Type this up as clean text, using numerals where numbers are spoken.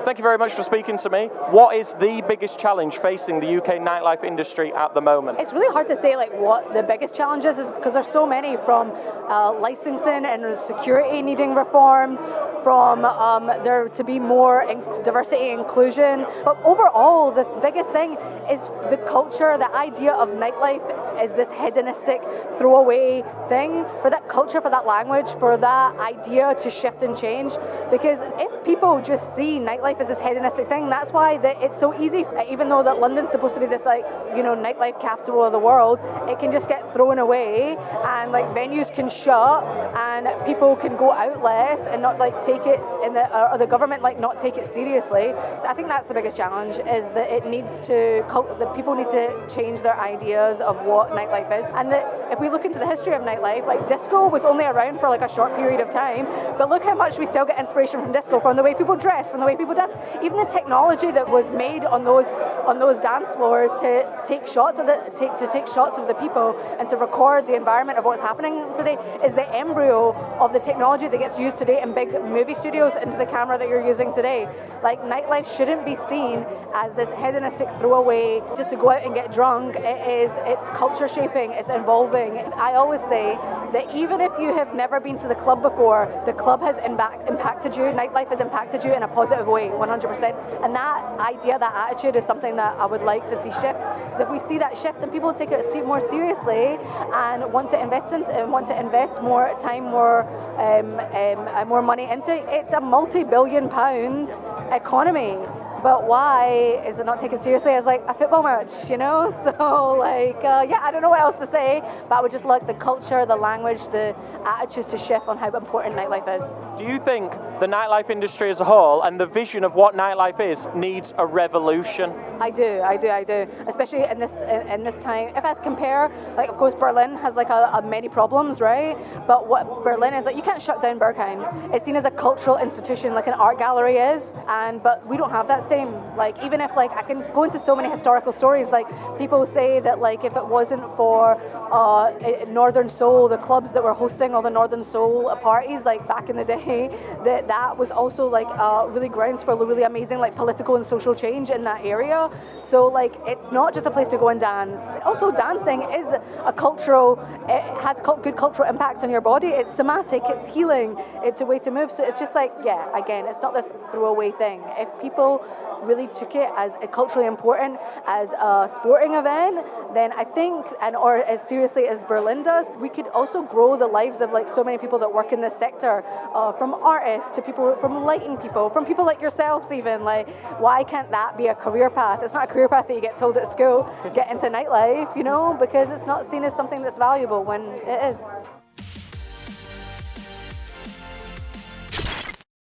Thank you very much for speaking to me. What is the biggest challenge facing the UK nightlife industry at the moment? It's really hard to say like what the biggest challenge is because there's so many, from licensing and security needing reformed, from there to be more diversity and inclusion. But overall, the biggest thing is the culture, the idea of nightlife is this hedonistic throwaway thing. For that culture, for that language, for that idea to shift and change. Because if people just see nightlife as this hedonistic thing, that's why it's so easy. Even though that London's supposed to be this nightlife capital of the world, it can just get thrown away, and like venues can shut, and people can go out less and not like take it or the government not take it seriously. I think that's the biggest challenge, is that it needs to, the people need to change their ideas of what nightlife is. And that if we look into the history of nightlife, like disco was only around for like a short period of time, but look how much we still get inspiration from disco, from the way people dress, from the way people dance. Even the technology that was made on those dance floors to take shots of the people and to record the environment of what's happening today is the embryo of the technology that gets used today in big movie studios into the camera that you're using today. Like, nightlife shouldn't be seen as this hedonistic throwaway just to go out and get drunk. It's culture shaping, it's involving. I always say that even if you have never been to the club before, the club has impacted you, nightlife has impacted you in a positive way, 100%. And that idea, that attitude is something that I would like to see shift. Because if we see that shift, then people take it more seriously and want to invest more time, more money into it. It's a multi-billion pound economy. But why is it not taken seriously as like a football match, you know? So I don't know what else to say, but I would just like the culture, the language, the attitudes to shift on how important nightlife is. Do you think the nightlife industry as a whole and the vision of what nightlife is needs a revolution? I do. Especially in this time. If I compare, like, of course, Berlin has like many problems, right? But what Berlin is like, you can't shut down Berghain. It's seen as a cultural institution, like an art gallery is, but we don't have that same. Like, even if I can go into so many historical stories, like people say that like if it wasn't for Northern Soul, the clubs that were hosting all the Northern Soul parties like back in the day, that was also like really grounds for really amazing like political and social change in that area. So like it's not just a place to go and dance. Also, dancing is a cultural, it has good cultural impact on your body. It's somatic, it's healing, it's a way to move. So it's just like, yeah, again, it's not this throwaway thing. If people really took it as a culturally important, as a sporting event, then I think, or as seriously as Berlin does, we could also grow the lives of like so many people that work in this sector, from artists to people, from lighting people, from people like yourselves even. Like, why can't that be a career path? It's not a career path that you get told at school, get into nightlife, you know, because it's not seen as something that's valuable when it is.